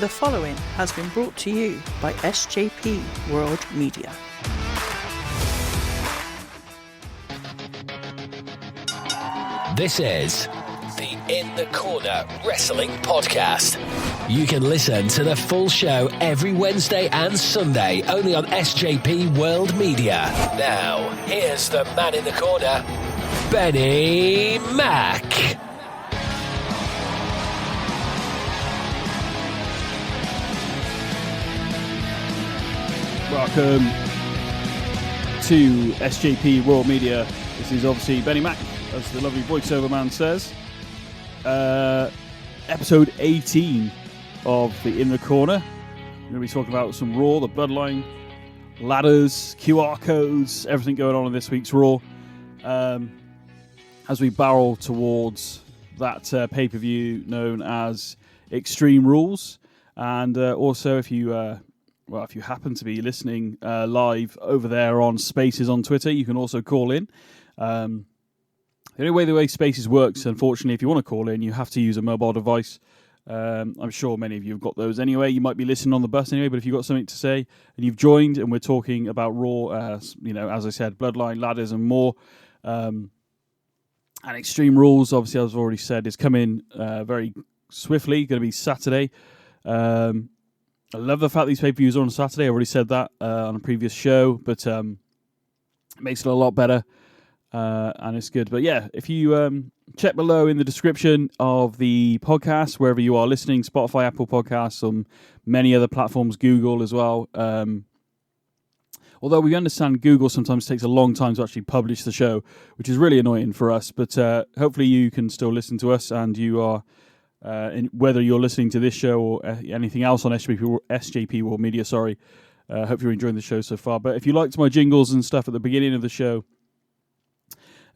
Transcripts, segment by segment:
The following has been brought to you by SJP World Media. This is the In the Corner Wrestling Podcast. You can listen to the full show every Wednesday and Sunday only on SJP World Media. Now, here's the man in the corner, BenNny Mac. Welcome to SJP World Media. This is obviously BenNny Mac, as the lovely voiceover man says. Episode 18 of the In the Corner. We're going to be talking about some Raw, the Bloodline, ladders, QR codes, everything going on in this week's Raw. As we barrel towards that pay-per-view known as Extreme Rules. And also, if you happen to be listening live over there on Spaces on Twitter, you can also call in. The only way the way Spaces works, unfortunately, if you want to call in, you have to use a mobile device. I'm sure many of you have got those anyway. You might be listening on the bus anyway, but if you've got something to say and you've joined and we're talking about Raw, as I said, Bloodline, ladders and more, and Extreme Rules, obviously, as I've already said, is coming very swiftly, going to be Saturday. I love the fact these pay-per-views are on Saturday. I already said that on a previous show, but it makes it a lot better, and it's good. But yeah, if you check below in the description of the podcast, wherever you are listening, Spotify, Apple Podcasts, and many other platforms, Google as well. Although we understand Google sometimes takes a long time to actually publish the show, which is really annoying for us. But hopefully you can still listen to us, and you are... whether you're listening to this show or anything else on SJP World Media, hope you're enjoying the show so far. But if you liked my jingles and stuff at the beginning of the show,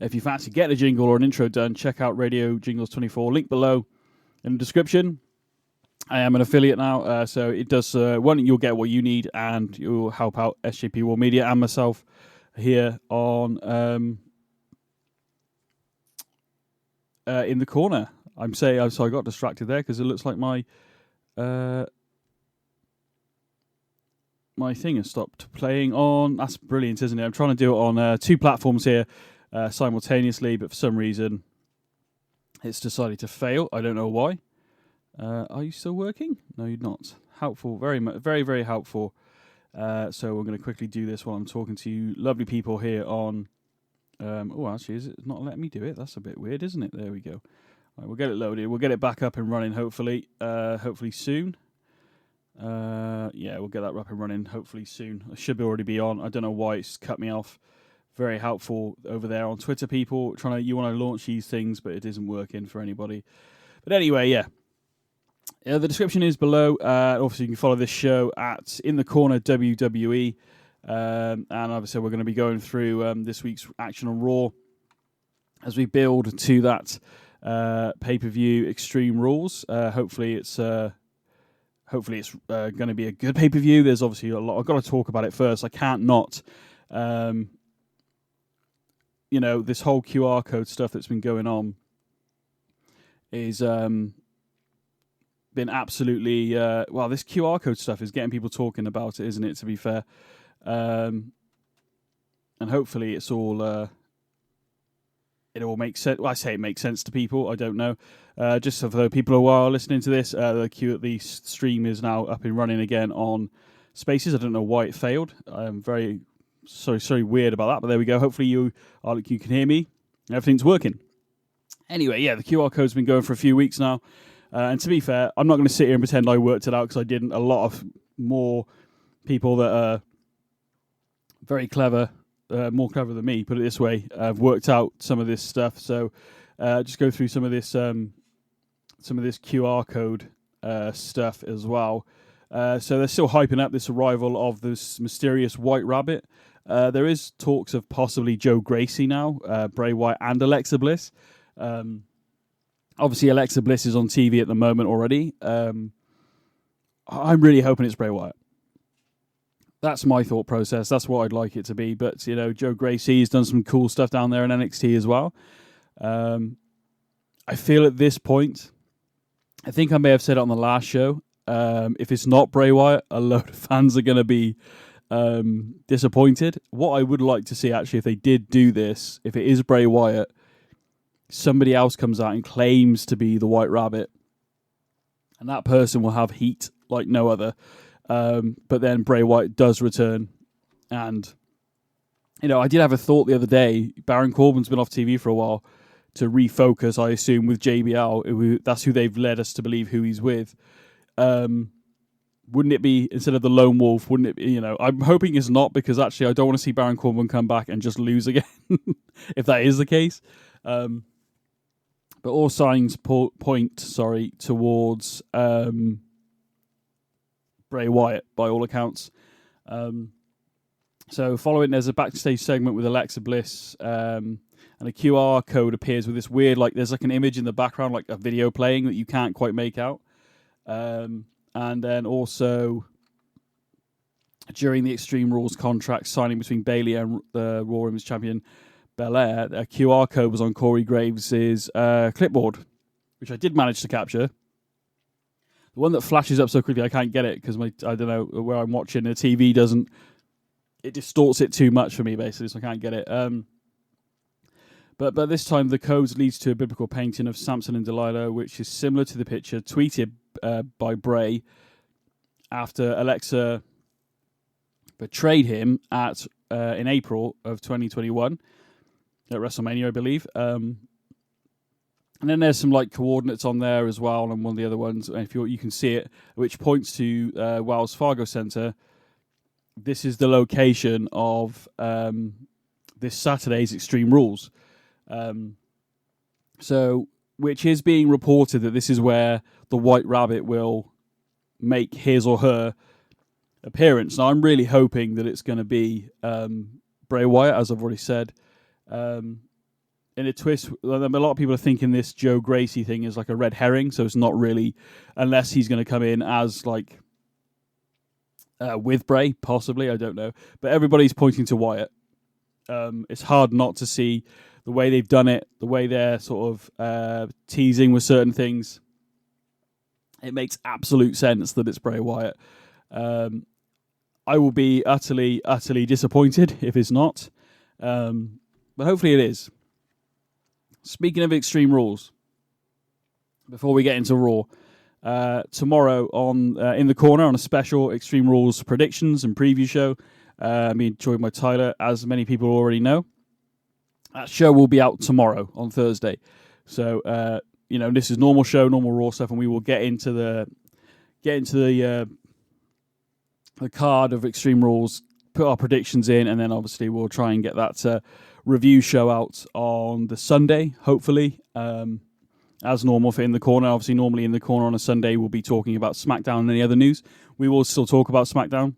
if you fancy getting a jingle or an intro done, check out Radio Jingles 24. Link below in the description. I am an affiliate now, so it does. One, you'll get what you need, and you'll help out SJP World Media and myself here on In the Corner. So I got distracted there because it looks like my thing has stopped playing on. That's brilliant, isn't it? I'm trying to do it on two platforms here simultaneously, but for some reason it's decided to fail. I don't know why. Are you still working? No, you're not. Helpful, very, very, very helpful. So we're going to quickly do this while I'm talking to you lovely people here on... actually, is it not letting me do it? That's a bit weird, isn't it? There we go. Right, we'll get it loaded. We'll get it back up and running, hopefully soon. We'll get that up and running, hopefully soon. I should already be on. I don't know why it's cut me off. Very helpful over there on Twitter, people. You want to launch these things, but it isn't working for anybody. But anyway, yeah. The description is below. Obviously, you can follow this show at In the Corner WWE. And obviously, we're going to be going through this week's action on Raw as we build to that pay-per-view Extreme Rules. Hopefully it's going to be a good pay-per-view. There's obviously a lot. I've got to talk about it first. I can't not. This whole QR code stuff that's been going on is been absolutely this QR code stuff is getting people talking about it, isn't it? To be fair, and hopefully it's all. It all makes sense. Well, I say it makes sense to people. I don't know. Just for the people who are listening to this, the stream is now up and running again on Spaces. I don't know why it failed. I'm very sorry weird about that, but there we go. Hopefully you can hear me. Everything's working. Anyway, yeah, the QR code's been going for a few weeks now. And to be fair, I'm not going to sit here and pretend I worked it out because I didn't. A lot of more people that are very clever, more clever than me, put it this way, have worked out some of this stuff. So just go through some of this QR code stuff as well. So they're still hyping up this arrival of this mysterious White Rabbit. There is talks of possibly Joe Gracie now, Bray Wyatt and Alexa Bliss. Obviously, Alexa Bliss is on TV at the moment already. I'm really hoping it's Bray Wyatt. That's my thought process. That's what I'd like it to be. But, Joe Gracie has done some cool stuff down there in NXT as well. I feel at this point, I think I may have said it on the last show, If it's not Bray Wyatt, a load of fans are going to be disappointed. What I would like to see, actually, if they did do this, if it is Bray Wyatt, somebody else comes out and claims to be the White Rabbit, and that person will have heat like no other. But then Bray Wyatt does return, and I did have a thought the other day. Baron Corbin's been off TV for a while to refocus, I assume, with JBL. That's who they've led us to believe who he's with. Wouldn't it be, instead of the Lone Wolf, wouldn't it be, I'm hoping it's not, because actually I don't want to see Baron Corbin come back and just lose again, if that is the case. But all signs point towards Bray Wyatt, by all accounts. So following, there's a backstage segment with Alexa Bliss, and a QR code appears with this weird, there's an image in the background, like a video playing that you can't quite make out. And then also, during the Extreme Rules contract signing between Bayley and the Raw Women's Champion Belair, a QR code was on Corey Graves' clipboard, which I did manage to capture. The one that flashes up so quickly, I can't get it because I don't know where I'm watching. The TV doesn't. It distorts it too much for me, basically, so I can't get it. But this time, the code leads to a biblical painting of Samson and Delilah, which is similar to the picture tweeted by Bray after Alexa betrayed him in April of 2021 at WrestleMania, I believe. And then there's some coordinates on there as well, and one of the other ones, if you can see it, which points to Wells Fargo Center. This is the location of this Saturday's Extreme Rules. Which is being reported that this is where the White Rabbit will make his or her appearance. Now, I'm really hoping that it's going to be Bray Wyatt, as I've already said. In a twist, a lot of people are thinking this Joe Gracie thing is like a red herring, so it's not really, unless he's going to come in as with Bray, possibly, I don't know. But everybody's pointing to Wyatt. It's hard not to see the way they've done it, the way they're sort of teasing with certain things. It makes absolute sense that it's Bray Wyatt. I will be utterly, utterly disappointed if it's not. But hopefully it is. Speaking of Extreme Rules, before we get into Raw, tomorrow on In the Corner on a special Extreme Rules predictions and preview show, joined by Tyler, as many people already know. That show will be out tomorrow on Thursday. So, this is normal show, normal Raw stuff, and we will get into the card of Extreme Rules, put our predictions in, and then obviously we'll try and get that review show out on the Sunday, hopefully. As normal for In the Corner. Obviously, normally In the Corner on a Sunday, we'll be talking about SmackDown and any other news. We will still talk about SmackDown.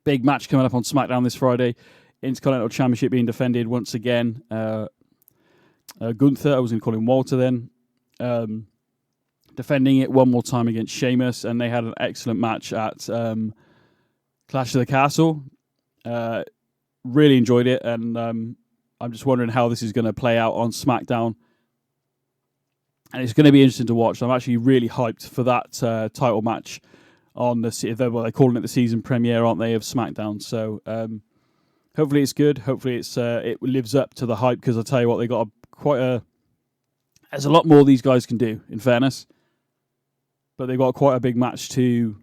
Big match coming up on SmackDown this Friday. Intercontinental Championship being defended once again. Gunther, I was going to call him Walter then. Defending it one more time against Sheamus. And they had an excellent match at Clash of the Castle. Really enjoyed it. And I'm just wondering how this is going to play out on SmackDown. And it's going to be interesting to watch. I'm actually really hyped for that title match on they're calling it the season premiere, aren't they, of SmackDown? So hopefully it's good. Hopefully it lives up to the hype, because I'll tell you what, they got there's a lot more these guys can do, in fairness. But they've got quite a big match to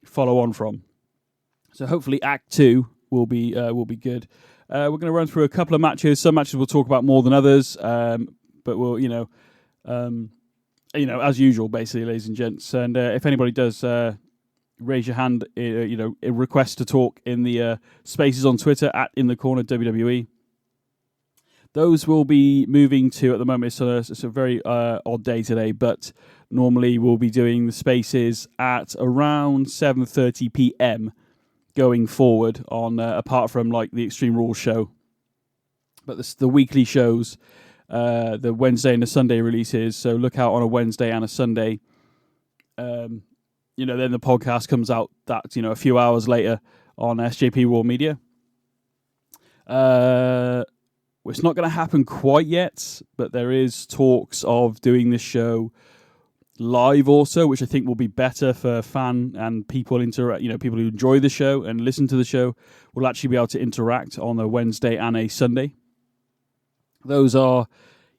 follow on from. So hopefully Act 2 will be good. We're going to run through a couple of matches. Some matches we'll talk about more than others, but we'll as usual, basically, ladies and gents. And if anybody does raise your hand, a request to talk in the spaces on Twitter at In the Corner WWE. Those will be moving to, at the moment, it's a very odd day today, but normally we'll be doing the spaces at around 7:30 p.m. going forward on, apart from the Extreme Rules show. But the weekly shows, the Wednesday and the Sunday releases, so look out on a Wednesday and a Sunday. Then the podcast comes out a few hours later on SJP Raw Media. It's not going to happen quite yet, but there is talks of doing this show live also, which I think will be better for fan and people people who enjoy the show and listen to the show will actually be able to interact on a Wednesday and a Sunday. Those are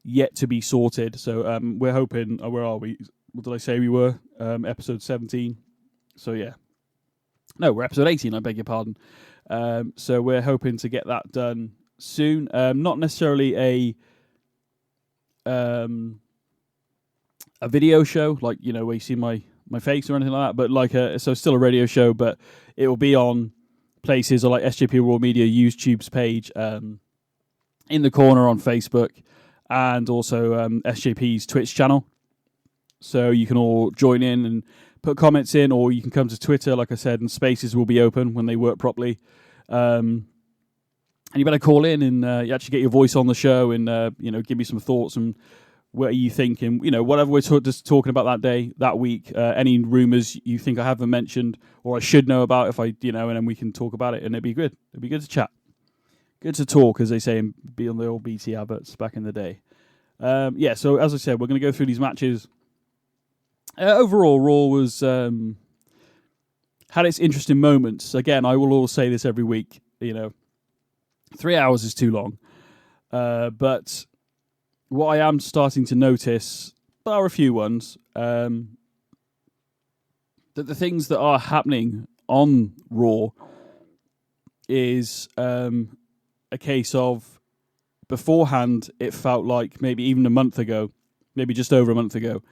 yet to be sorted. So we're hoping, where are we? What did I say we were? Episode 17. So yeah. No, we're episode 18, I beg your pardon. So we're hoping to get that done soon. Not necessarily a video show, like, where you see my face or anything like that, but so still a radio show, but it will be on places like SJP World Media YouTube's page, in the corner on Facebook, and also SJP's Twitch channel. So you can all join in and put comments in, or you can come to Twitter, like I said, and spaces will be open when they work properly. And you better call in and you actually get your voice on the show and, give me some thoughts and what are you thinking, whatever we're just talking about that day, that week, any rumours you think I haven't mentioned or I should know about, if I, and then we can talk about it, and it'd be good. It'd be good to chat. Good to talk, as they say on the old BT adverts back in the day. So as I said, we're going to go through these matches. Overall, Raw was had its interesting moments. Again, I will always say this every week. 3 hours is too long. But what I am starting to notice, bar a few ones, that the things that are happening on Raw is a case of beforehand. It felt like maybe even a month ago, maybe just over a month ago,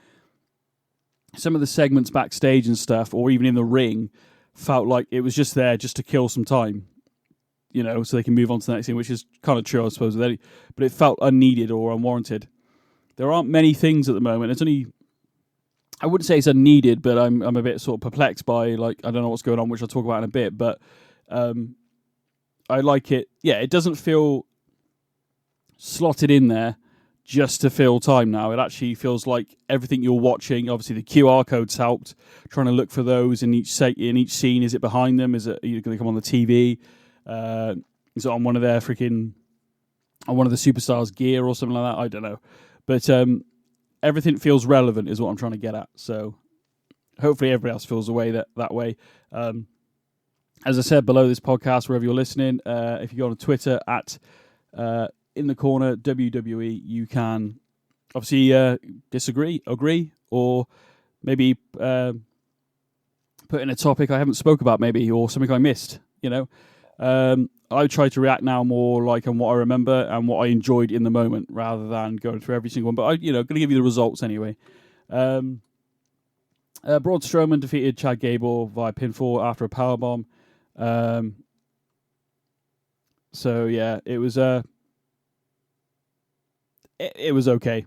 some of the segments backstage and stuff, or even in the ring, felt like it was just there just to kill some time, so they can move on to the next thing, which is kind of true, I suppose. But it felt unneeded or unwarranted. There aren't many things at the moment. It's only, I wouldn't say it's unneeded, but I'm a bit sort of perplexed by, I don't know what's going on, which I'll talk about in a bit. But I like it. Yeah, it doesn't feel slotted in there just to fill time now. It actually feels like everything you're watching, obviously the QR codes helped, trying to look for those in each scene. Is it behind them? Is it going to come on the TV? Is it on one of their on one of the superstars' gear or something like that? I don't know. But everything feels relevant is what I'm trying to get at. So hopefully everybody else feels that way. As I said, below this podcast, wherever you're listening, if you go on Twitter at In the Corner WWE, you can obviously disagree, agree, or maybe put in a topic I haven't spoke about, maybe, or something I missed. I try to react now more like on what I remember and what I enjoyed in the moment, rather than going through every single one. But I'm going to give you the results anyway. Braun Strowman defeated Chad Gable via pinfall after a powerbomb. So yeah, it was it was okay.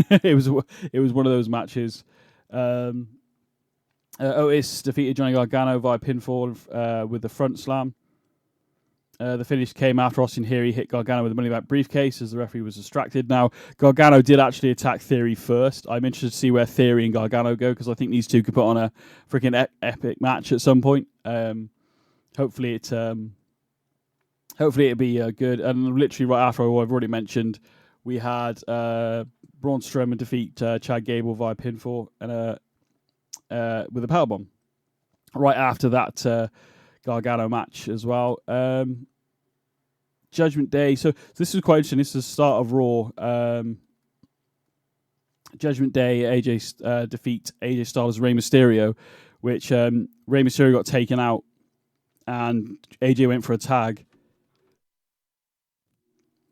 it was one of those matches. Otis defeated Johnny Gargano via pinfall with the front slam. The finish came after Austin Theory hit Gargano with the money back briefcase as the referee was distracted. Now, Gargano did actually attack Theory first. I'm interested to see where Theory and Gargano go, because I think these two could put on a freaking epic match at some point. Hopefully it'll be good. And literally right after what I've already mentioned, we had Braun Strowman defeat Chad Gable via pinfall and with a powerbomb. Right after that Gargano match as well. Judgment Day. So this is quite interesting. This is the start of Raw. Judgment Day, AJ defeat AJ Styles, Rey Mysterio, which Rey Mysterio got taken out and AJ went for a tag,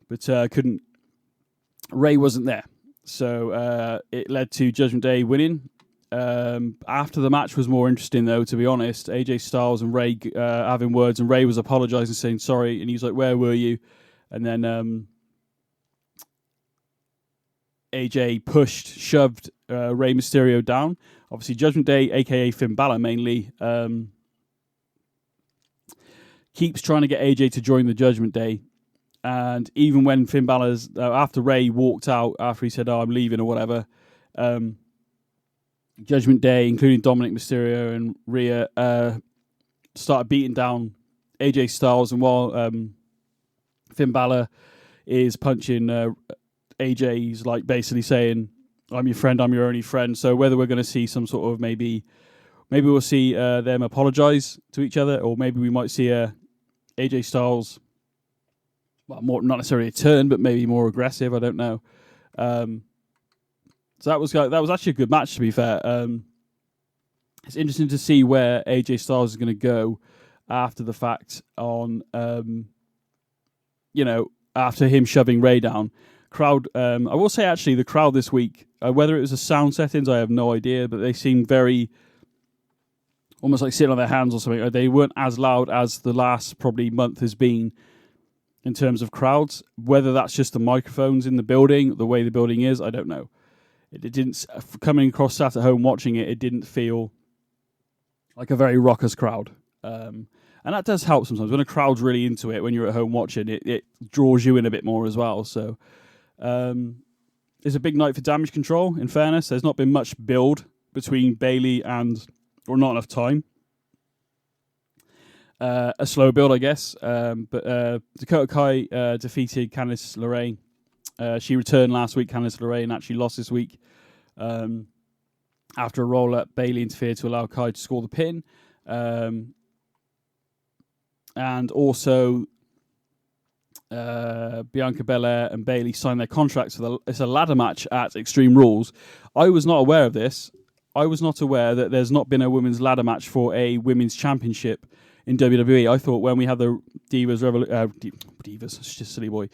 but couldn't. Rey wasn't there, so it led to Judgment Day winning. After the match was more interesting, though, to be honest. AJ Styles and Rey having words, and Rey was apologising, saying sorry, and he was like, "Where were you?" And then AJ shoved Rey Mysterio down. Obviously, Judgment Day, aka Finn Balor, mainly keeps trying to get AJ to join the Judgment Day. And even when Finn Balor's after Rey walked out, after he said, "Oh, I'm leaving" or whatever. Judgment Day, including Dominic Mysterio and Rhea, started beating down AJ Styles, and while Finn Balor is punching AJ, he's like basically saying, I'm your friend, I'm your only friend. So whether we're going to see some sort of maybe we'll see them apologize to each other, or maybe we might see AJ Styles, well, more not necessarily a turn, but maybe more aggressive. I don't know. So that was actually a good match, to be fair. It's interesting to see where AJ Styles is going to go after the fact on, after him shoving Ray down. Crowd, I will say actually the crowd this week, whether it was the sound settings, I have no idea, but they seemed very, almost like sitting on their hands or something. They weren't as loud as the last probably month has been in terms of crowds. Whether that's just the microphones in the building, the way the building is, I don't know. It didn't, coming across, sat at home watching it, it didn't feel like a very raucous crowd. And that does help sometimes. When a crowd's really into it, when you're at home watching, it draws you in a bit more as well. So it's a big night for Damage Control, in fairness. There's not been much build between Bayley or not enough time. A slow build, I guess. But Dakota Kai defeated Candice LeRae. She returned last week, Candice LeRae, and actually lost this week. After a roll-up, Bayley interfered to allow Kai to score the pin. And also, Bianca Belair and Bayley signed their contracts for it's a ladder match at Extreme Rules. I was not aware of this. I was not aware that there's not been a women's ladder match for a women's championship in WWE. I thought when we had the Divas Divas, it's just a silly boy.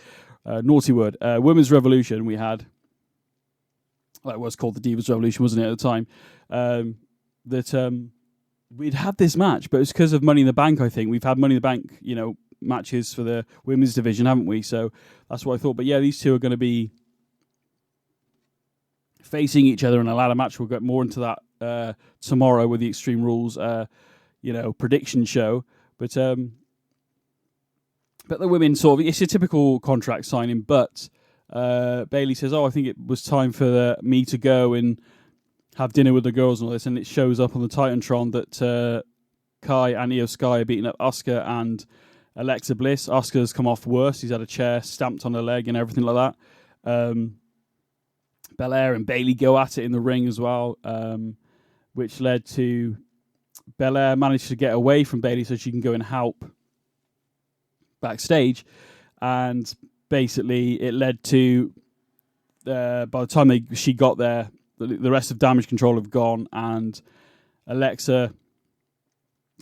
Naughty word. Women's Revolution, we had, well, it was called the Divas Revolution, wasn't it, at the time? We'd had this match, but it's because of Money in the Bank, I think. We've had Money in the Bank, matches for the women's division, haven't we? So that's what I thought. But yeah, these two are going to be facing each other in a ladder match. We'll get more into that tomorrow with the Extreme Rules, prediction show. But the women sort of, it's a typical contract signing, but Bayley says, I think it was time for me to go and have dinner with the girls and all this, and it shows up on the Titantron that Kai and Io Sky are beating up Asuka and Alexa Bliss. Asuka's come off worse. He's had a chair stamped on her leg and everything like that. Belair and Bayley go at it in the ring as well, which led to Belair managed to get away from Bayley so she can go and help backstage, and basically it led to by the time she got there, the rest of Damage Control have gone, and Alexa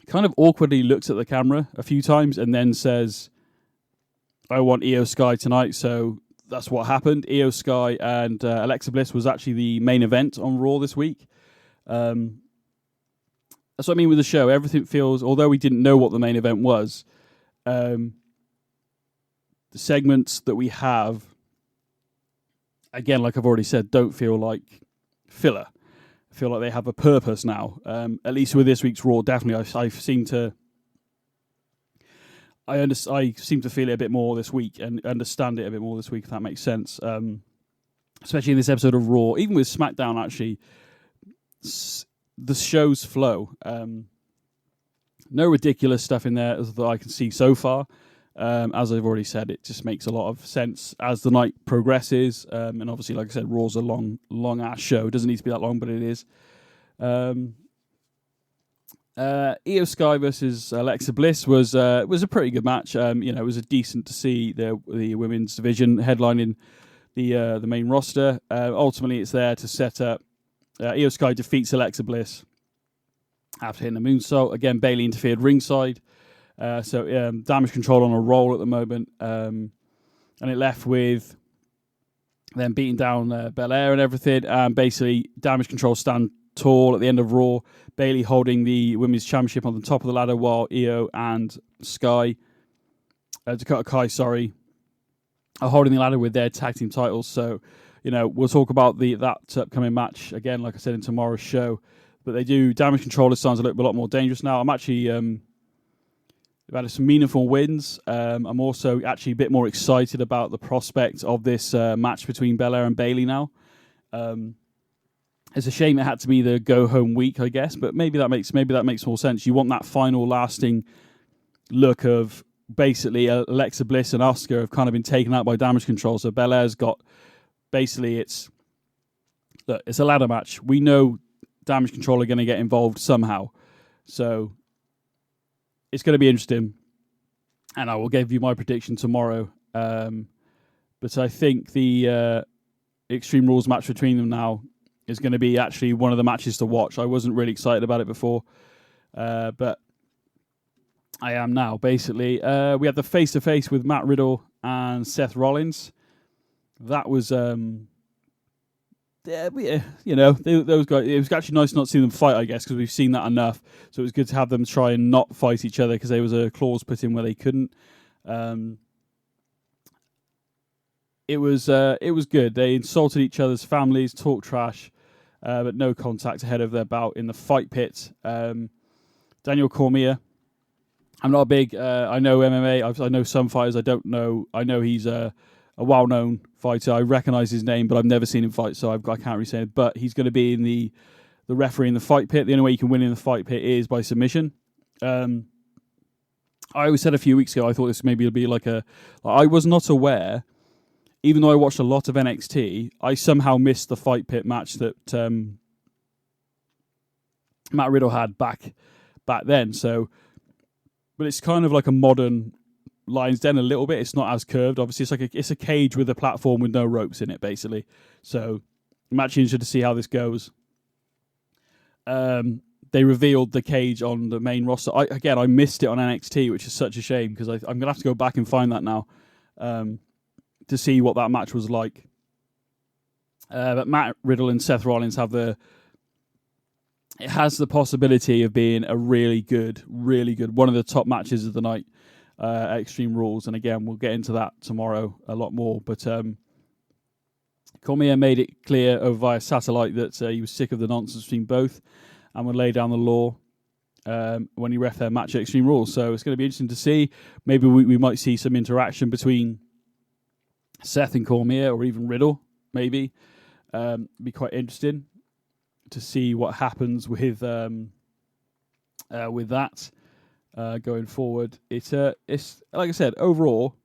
kind of awkwardly looks at the camera a few times and then says, I want Io Sky tonight. So that's what happened. Io Sky and Alexa Bliss was actually the main event on Raw this week. That's what I mean with the show. Everything feels, although we didn't know what the main event was, the segments that we have, again, like I've already said, don't feel like filler. I feel like they have a purpose now. At least with this week's Raw, definitely, I seem to feel it a bit more this week and understand it a bit more this week, if that makes sense. Especially in this episode of Raw, even with SmackDown, actually, the show's flow. No ridiculous stuff in there that I can see so far. As I've already said, it just makes a lot of sense as the night progresses. And obviously, like I said, Raw's a long-ass show. It doesn't need to be that long, but it is. Io Sky versus Alexa Bliss was a pretty good match. It was a decent to see the women's division headlining the main roster. Ultimately, it's there to set up. Io Sky defeats Alexa Bliss after hitting a moonsault. Again, Bayley interfered ringside. So Damage Control on a roll at the moment. And it left with them beating down Belair and everything. And basically, Damage Control stand tall at the end of Raw. Bayley holding the Women's Championship on the top of the ladder while Io and Dakota Kai, are holding the ladder with their tag team titles. So, we'll talk about that upcoming match again, like I said, in tomorrow's show. But they do. Damage Control sounds a lot more dangerous now. I'm actually... they've had some meaningful wins. I'm also actually a bit more excited about the prospect of this match between Belair and Bayley now. It's a shame it had to be the go-home week, I guess, but maybe that makes more sense. You want that final lasting look of basically Alexa Bliss and Asuka have kind of been taken out by Damage Control. So Belair's got basically it's look, it's a ladder match. We know Damage Control are going to get involved somehow. So it's going to be interesting. And I will give you my prediction tomorrow. But I think the Extreme Rules match between them now is going to be actually one of the matches to watch. I wasn't really excited about it before. But I am now. Basically, we had the face-to-face with Matt Riddle and Seth Rollins. That was... those guys. It was actually nice not to see them fight, I guess, because we've seen that enough. So it was good to have them try and not fight each other because there was a clause put in where they couldn't. It was good. They insulted each other's families, talked trash, but no contact ahead of their bout in the fight pit. Daniel Cormier. I'm not a big. I know MMA. I know some fighters. I don't know. I know he's a well-known fighter. I recognise his name, but I've never seen him fight, so I can't really say it. But he's going to be in the referee in the fight pit. The only way you can win in the fight pit is by submission. I always said a few weeks ago, I thought this maybe would be I was not aware, even though I watched a lot of NXT, I somehow missed the fight pit match that Matt Riddle had back then. So, but it's kind of like a modern Lion's Den a little bit. It's not as curved. Obviously, it's a cage with a platform with no ropes in it, basically. So I'm actually interested to see how this goes. They revealed the cage on the main roster. I missed it on NXT, which is such a shame because I'm going to have to go back and find that now to see what that match was like. But Matt Riddle and Seth Rollins it has the possibility of being a really good, one of the top matches of the night. Extreme Rules, and again we'll get into that tomorrow a lot more, but Cormier made it clear over via satellite that he was sick of the nonsense between both and would lay down the law when he ref their match at Extreme Rules. So it's going to be interesting to see. Maybe we might see some interaction between Seth and Cormier, or even Riddle, maybe. Be quite interesting to see what happens with that. Going forward, it's like I said, overall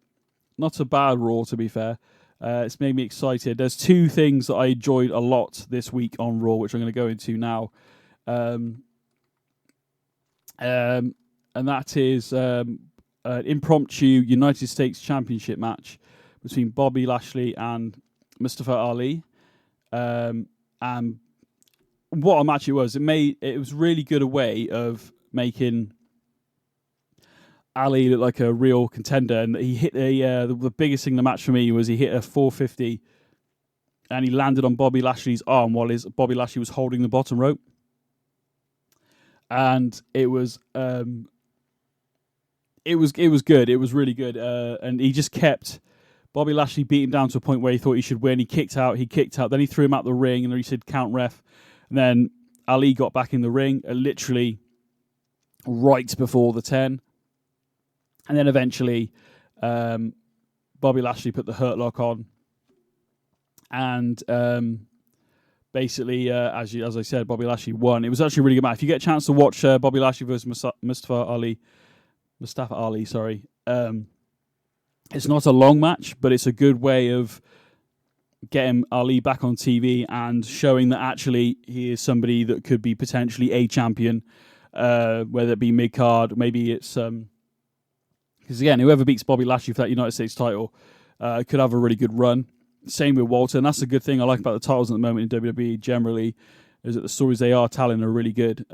not a bad Raw, to be fair. It's made me excited. There's two things that I enjoyed a lot this week on Raw, which I'm going to go into now, and that is an impromptu United States Championship match between Bobby Lashley and Mustafa Ali, and what a match it was. It was really good a way of making Ali looked like a real contender, and he hit the biggest thing in the match for me was he hit a 450 and he landed on Bobby Lashley's arm while Bobby Lashley was holding the bottom rope, and it was good. It was really good, and he just kept Bobby Lashley beaten down to a point where he thought he should win. He kicked out, then he threw him out the ring, and then he said count ref, and then Ali got back in the ring, literally right before the 10. And then eventually, Bobby Lashley put the Hurt Lock on, and basically, as I said, Bobby Lashley won. It was actually a really good match. If you get a chance to watch Bobby Lashley versus Mustafa Ali, sorry, it's not a long match, but it's a good way of getting Ali back on TV and showing that actually he is somebody that could be potentially a champion, whether it be mid-card, maybe it's... Because again, whoever beats Bobby Lashley for that United States title could have a really good run. Same with Walter, and that's the good thing I like about the titles at the moment in WWE generally, is that the stories they are telling are really good.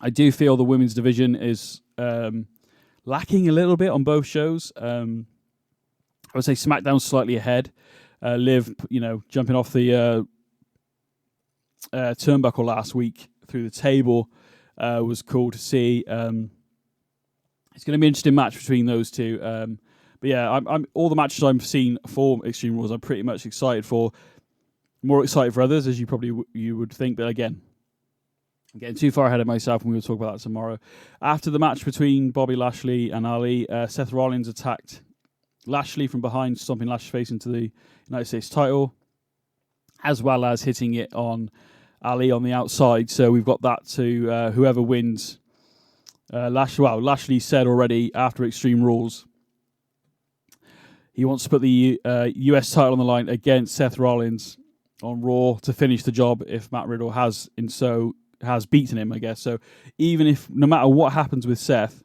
I do feel the women's division is lacking a little bit on both shows. I would say SmackDown's slightly ahead. Liv, jumping off the turnbuckle last week through the table was cool to see. It's going to be an interesting match between those two. But yeah, I'm all the matches I've seen for Extreme Rules, I'm pretty much excited for. More excited for others, as you would think. But again, I'm getting too far ahead of myself, and we will talk about that tomorrow. After the match between Bobby Lashley and Ali, Seth Rollins attacked Lashley from behind, stomping Lashley's face into the United States title, as well as hitting it on Ali on the outside. So we've got that to whoever wins. Lashley said already after Extreme Rules he wants to put the US title on the line against Seth Rollins on Raw to finish the job if Matt Riddle has beaten him, I guess. So even if, no matter what happens with Seth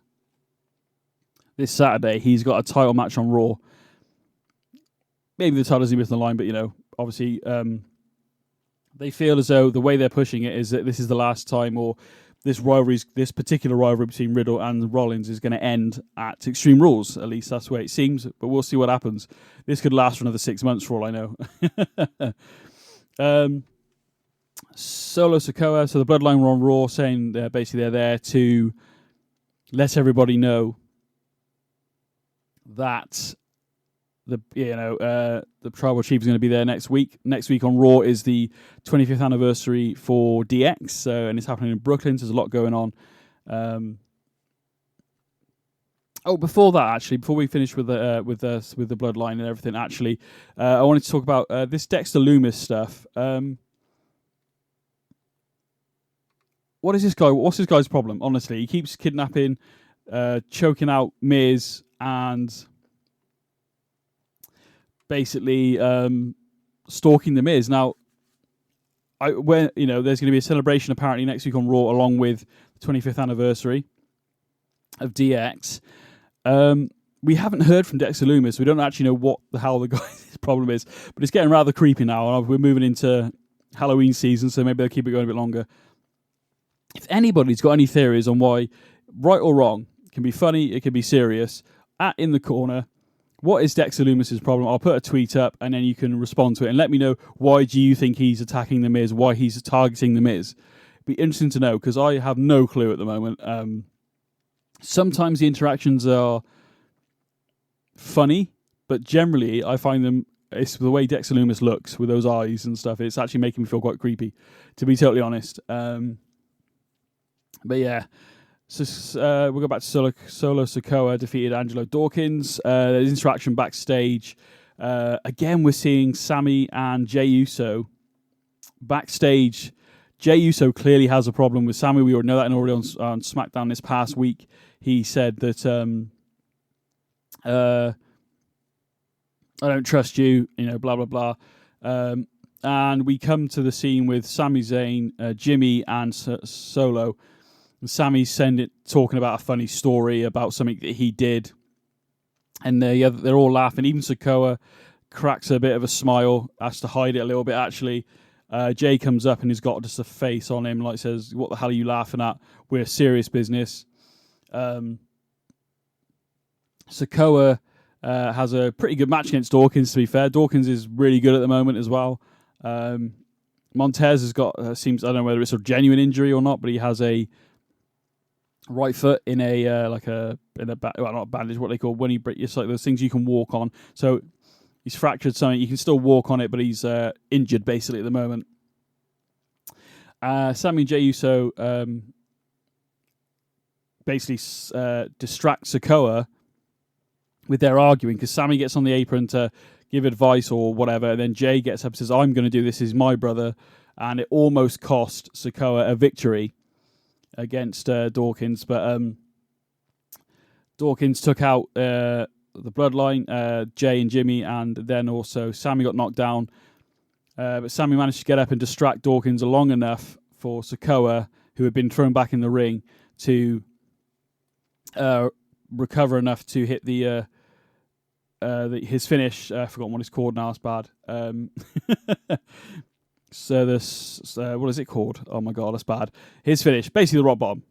this Saturday, he's got a title match on Raw. Maybe the title doesn't even on the line, but, obviously they feel as though the way they're pushing it is that this is the last time, or this particular rivalry between Riddle and Rollins is going to end at Extreme Rules. At least that's the way it seems, but we'll see what happens. This could last for another 6 months for all I know. Solo Sikoa, so the Bloodline were on Raw saying basically they're there to let everybody know that the Tribal Chief is going to be there next week. Next week on Raw is the 25th anniversary for DX, and it's happening in Brooklyn. So there's a lot going on. Before that, actually, before we finish with the Bloodline and everything, actually, I wanted to talk about this Dexter Lumis stuff. What is this guy? What's this guy's problem? Honestly, he keeps kidnapping, choking out Miz, and basically stalking the Miz. Now, there's going to be a celebration apparently next week on Raw, along with the 25th anniversary of DX. We haven't heard from Dexter Lumis. We don't actually know what the hell the guy's problem is, but it's getting rather creepy now. And we're moving into Halloween season, so maybe they'll keep it going a bit longer. If anybody's got any theories on why, right or wrong, it can be funny, it can be serious, In the Corner, what is Dexter Lumis' problem? I'll put a tweet up and then you can respond to it and let me know, why do you think he's attacking The Miz, why he's targeting The Miz. It'd be interesting to know, because I have no clue at the moment. Sometimes the interactions are funny, but generally I find them, it's the way Dexter Lumis looks with those eyes and stuff, it's actually making me feel quite creepy, to be totally honest. But yeah, so we'll go back to Solo Sikoa defeated Angelo Dawkins. There's interaction backstage. Again, we're seeing Sami and Jey Uso backstage. Jey Uso clearly has a problem with Sami. We already know that, already on SmackDown this past week. He said that I don't trust you, blah, blah, blah. And we come to the scene with Sami Zayn, Jimmy, and Solo. And Sami's talking about a funny story about something that he did. And they're all laughing. Even Sikoa cracks a bit of a smile, has to hide it a little bit, actually. Jay comes up and he's got just a face on him, like says, "What the hell are you laughing at? We're serious business." Sikoa has a pretty good match against Dawkins, to be fair. Dawkins is really good at the moment as well. Montez has got, I don't know whether it's a genuine injury or not, but he has a right foot in not a bandage, what they call when you break, it's like those things you can walk on. So he's fractured something. You can still walk on it, but he's injured basically at the moment. Sami and Jey Uso basically distract Sikoa with their arguing, because Sami gets on the apron to give advice or whatever, and then Jay gets up and says, "I'm going to do this. This is my brother," and it almost cost Sikoa a victory against Dawkins, but Dawkins took out the Bloodline, Jay and Jimmy, and then also Sami got knocked down. But Sami managed to get up and distract Dawkins long enough for Sikoa, who had been thrown back in the ring, to recover enough to hit his finish. I've forgotten what it's called now. It's bad. So this, what is it called? Oh my god, that's bad. His finish, basically the rock bottom.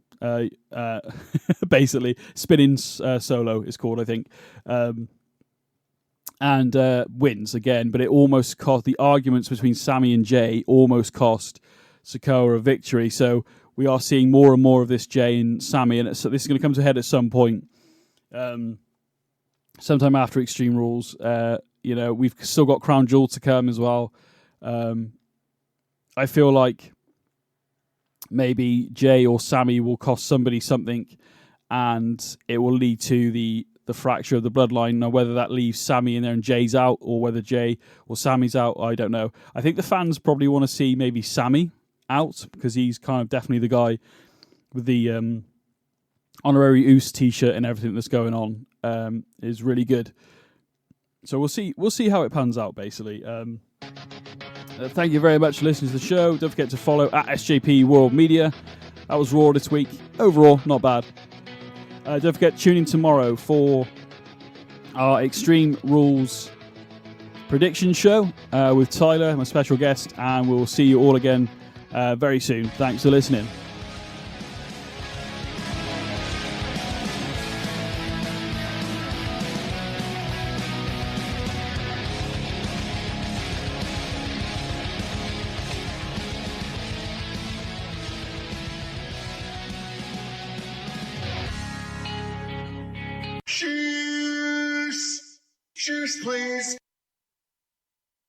Basically, spinning solo is called, I think. And wins again, but it almost cost, the arguments between Sami and Jay almost cost Sikoa a victory. So we are seeing more and more of this Jay and Sami, and so this is going to come to a head at some point. Sometime after Extreme Rules. We've still got Crown Jewel to come as well. I feel like maybe Jay or Sami will cost somebody something, and it will lead to the fracture of the bloodline. Now, whether that leaves Sami in there and Jay's out, or whether Jay or Sami's out, I don't know. I think the fans probably want to see maybe Sami out, because he's kind of definitely the guy with the honorary Oos t-shirt and everything that's going on. Is really good. So we'll see how it pans out, basically. Thank you very much for listening to the show. Don't forget to follow at SJP World Media. That was Raw this week. Overall, not bad. Don't forget to tune in tomorrow for our Extreme Rules prediction show with Tyler, my special guest, and we'll see you all again very soon. Thanks for listening. Cheers, please.